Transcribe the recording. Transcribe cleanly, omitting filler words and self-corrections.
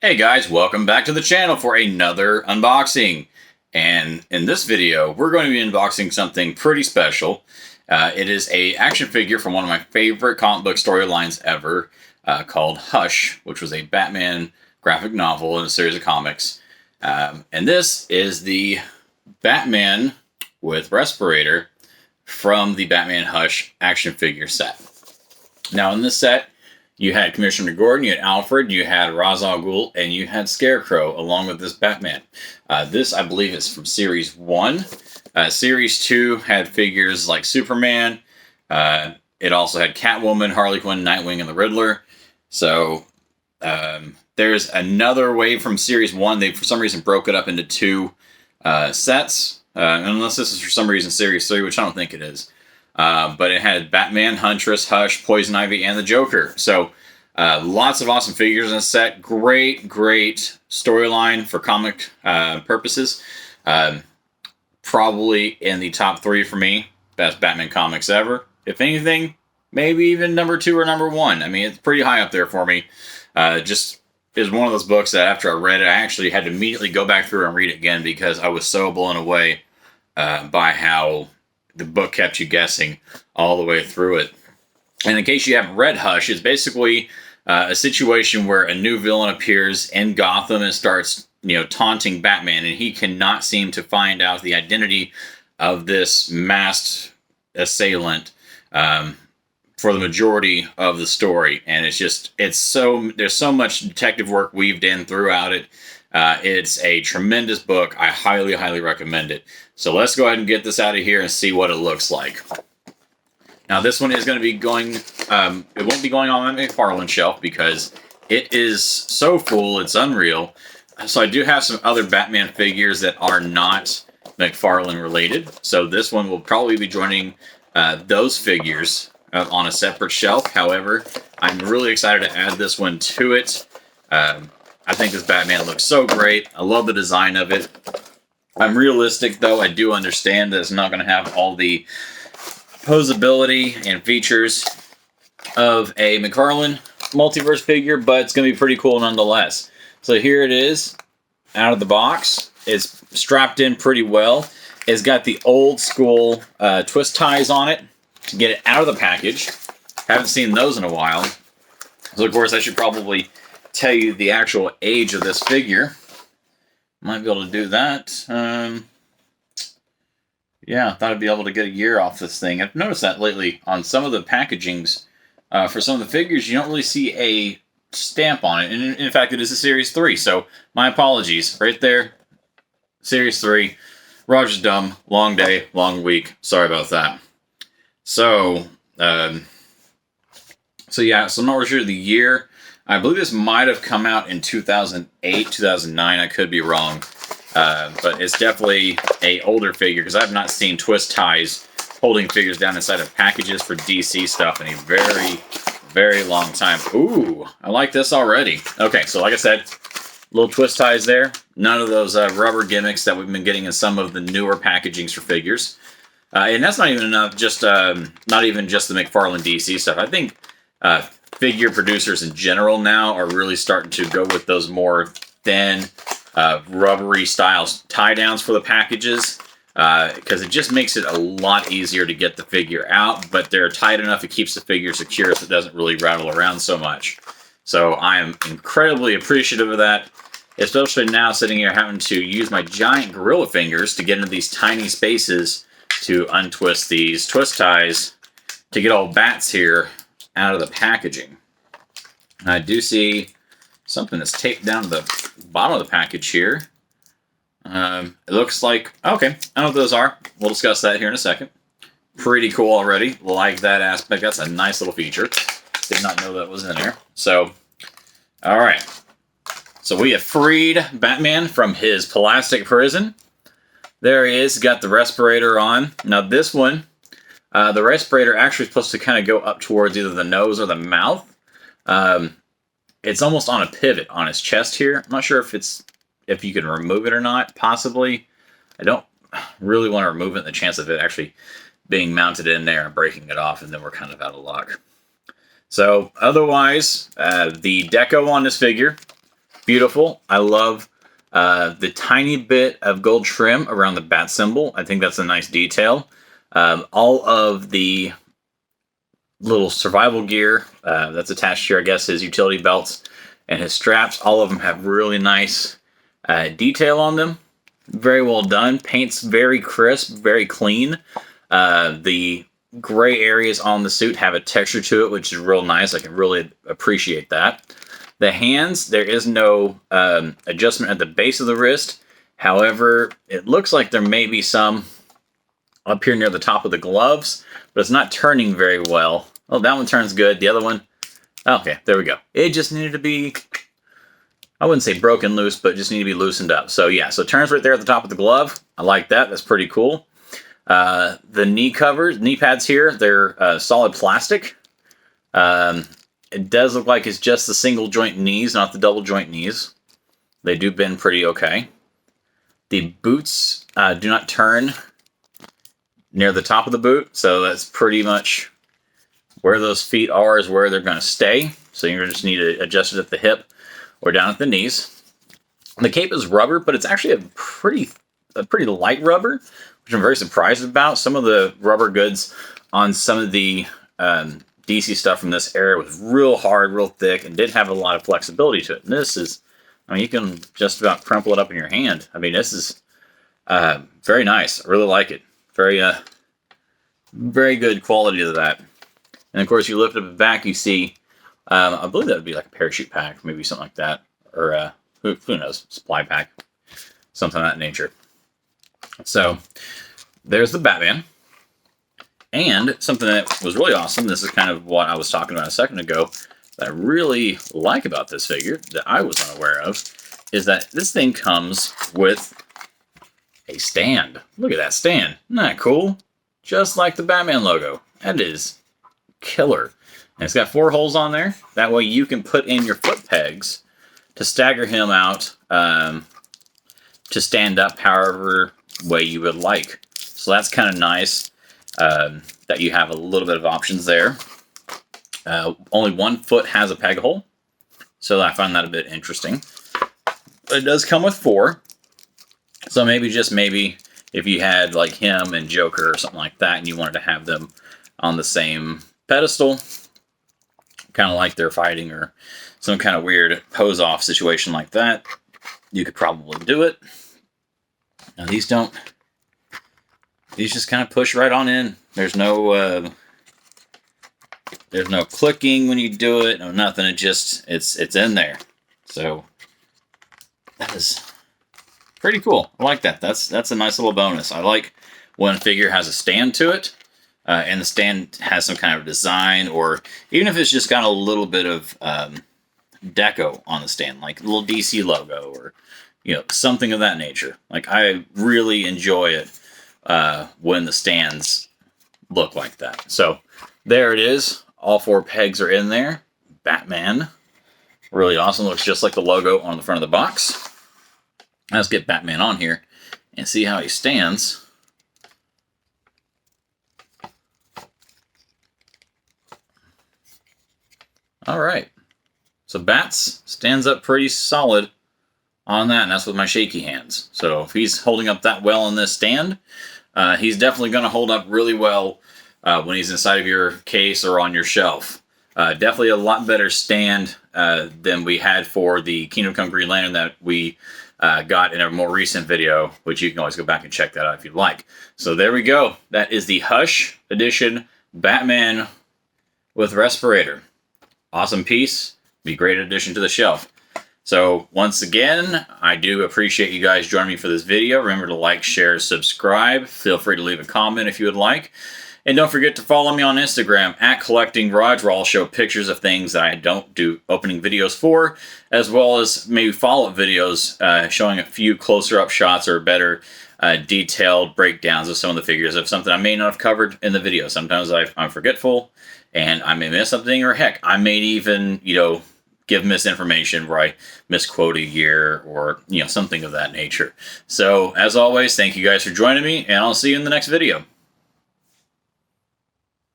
Hey guys, welcome back to the channel for another unboxing. And in this video, we're going to be unboxing something pretty special. It is a action figure from one of my favorite comic book storylines ever, called Hush, which was a Batman graphic novel in a series of comics. And this is the Batman with Respirator from the Batman Hush action figure set. Now in this set, you had Commissioner Gordon, you had Alfred, you had Ra's al Ghul, and you had Scarecrow, along with this Batman. This, I believe, is from Series 1. Series 2 had figures like Superman. It also had Catwoman, Harley Quinn, Nightwing, and the Riddler. So there's another wave from Series 1. They, for some reason, broke it up into two sets. Unless this is, for some reason, Series 3, which I don't think it is. But it had Batman, Huntress, Hush, Poison Ivy, and the Joker. So lots of awesome figures in the set. Great storyline for comic purposes. Probably in the top 3 for me. Best Batman comics ever. If anything, maybe even number 2 or number 1. I mean, it's pretty high up there for me. Just is one of those books that after I read it, I actually had to immediately go back through and read it again because I was so blown away by how the book kept you guessing all the way through it. And in case you haven't read Hush, it's basically a situation where a new villain appears in Gotham and starts, taunting Batman, and he cannot seem to find out the identity of this masked assailant for the majority of the story. And there's so much detective work weaved in throughout it. It's a tremendous book. I highly recommend it. So let's go ahead and get this out of here and see what it looks like. Now this one is going to be going, it won't be going on my McFarlane shelf because it is so full, it's unreal. So I do have some other Batman figures that are not McFarlane related. So this one will probably be joining those figures on a separate shelf. However, I'm really excited to add this one to it. I think this Batman looks so great. I love the design of it. I'm realistic, though. I do understand that it's not going to have all the posability and features of a McFarlane multiverse figure, but it's going to be pretty cool nonetheless. So here it is, out of the box. It's strapped in pretty well. It's got the old school twist ties on it to get it out of the package. Haven't seen those in a while. So, of course, I should probably tell you the actual age of this figure. Might be able to do that. Yeah, I thought I'd be able to get a year off this thing. I've noticed that lately on some of the packagings. For some of the figures, you don't really see a stamp on it. And in fact, it is a Series 3. So my apologies. Right there. Series 3. Roger's dumb. Long day. Long week. Sorry about that. So, yeah. So I'm not really sure the year. I believe this might have come out in 2008, 2009. I could be wrong. But it's definitely a older figure because I've not seen twist ties holding figures down inside of packages for DC stuff in a very long time. Ooh, I like this already. Okay, so like I said, little twist ties there. None of those rubber gimmicks that we've been getting in some of the newer packagings for figures. And that's not even enough, not even just the McFarlane DC stuff. I think figure producers in general now are really starting to go with those more thin, rubbery style tie downs for the packages because it just makes it a lot easier to get the figure out, but they're tight enough it keeps the figure secure so it doesn't really rattle around so much. So I am incredibly appreciative of that, especially now sitting here having to use my giant gorilla fingers to get into these tiny spaces to untwist these twist ties to get old Bats here out of the packaging. And I do see something that's taped down to the bottom of the package here. It looks like, okay, I know what those are. We'll discuss that here in a second. Pretty cool already. Like that aspect. That's a nice little feature. Did not know that was in there. So, all right. So we have freed Batman from his plastic prison. There he is. Got the respirator on. Now this one, the respirator actually is supposed to kind of go up towards either the nose or the mouth. It's almost on a pivot on his chest here. I'm not sure if you can remove it or not, possibly. I don't really want to remove it, the chance of it actually being mounted in there and breaking it off, and then we're kind of out of luck. So otherwise, the deco on this figure beautiful. I love the tiny bit of gold trim around the bat symbol. I think that's a nice detail. All of the little survival gear that's attached here, I guess, his utility belts and his straps, all of them have really nice detail on them. Very well done. Paint's very crisp, very clean. The gray areas on the suit have a texture to it, which is real nice. I can really appreciate that. The hands, there is no adjustment at the base of the wrist. However, it looks like there may be some up here near the top of the gloves, but it's not turning very well. Oh, that one turns good. The other one, okay, there we go. It just needed to be, I wouldn't say broken loose, but just need to be loosened up. So yeah, so it turns right there at the top of the glove. I like that. That's pretty cool. The knee covers, knee pads here, they're solid plastic. It does look like it's just the single joint knees, not the double joint knees. They do bend pretty okay. The boots do not turn near the top of the boot, so that's pretty much where those feet are is where they're going to stay. So you're going to just need to adjust it at the hip or down at the knees. The cape is rubber, but it's actually a pretty light rubber, which I'm very surprised about. Some of the rubber goods on some of the DC stuff from this era was real hard, real thick, and didn't have a lot of flexibility to it. And this is, I mean, you can just about crumple it up in your hand. I mean, this is very nice. I really like it. Very good quality to that. And of course, you lift up the back, you see, I believe that would be like a parachute pack, maybe something like that, or who knows, supply pack, something of that nature. So there's the Batman. And something that was really awesome, this is kind of what I was talking about a second ago, that I really like about this figure that I was unaware of, is that this thing comes with a stand. Look at that stand. Isn't that cool? Just like the Batman logo. That is killer. And it's got 4 holes on there. That way you can put in your foot pegs to stagger him out to stand up however way you would like. So that's kind of nice that you have a little bit of options there. Only one foot has a peg hole, so I find that a bit interesting. But it does come with 4. So maybe, just maybe, if you had like him and Joker or something like that and you wanted to have them on the same pedestal, kind of like they're fighting or some kind of weird pose-off situation like that, you could probably do it. Now these just kind of push right on in. There's no clicking when you do it, no nothing. It's in there. So that is pretty cool. I like that. That's a nice little bonus. I like when a figure has a stand to it, and the stand has some kind of design, or even if it's just got a little bit of deco on the stand, like a little DC logo or something of that nature. Like, I really enjoy it when the stands look like that. So there it is. All 4 pegs are in there. Batman. Really awesome. Looks just like the logo on the front of the box. Let's get Batman on here and see how he stands. All right. So Bats stands up pretty solid on that, and that's with my shaky hands. So if he's holding up that well in this stand, he's definitely going to hold up really well when he's inside of your case or on your shelf. Definitely a lot better stand than we had for the Kingdom Come Green Lantern that we got in a more recent video, which you can always go back and check that out if you'd like. So there we go. That is the Hush Edition Batman with Respirator. Awesome piece. Be a great addition to the shelf. So once again, I do appreciate you guys joining me for this video. Remember to like, share, subscribe. Feel free to leave a comment if you would like. And don't forget to follow me on Instagram at Collecting Garage, where I'll show pictures of things that I don't do opening videos for, as well as maybe follow-up videos showing a few closer-up shots or better detailed breakdowns of some of the figures of something I may not have covered in the video. Sometimes I'm forgetful and I may miss something, or heck, I may even, give misinformation where I misquote a year or, something of that nature. So as always, thank you guys for joining me, and I'll see you in the next video.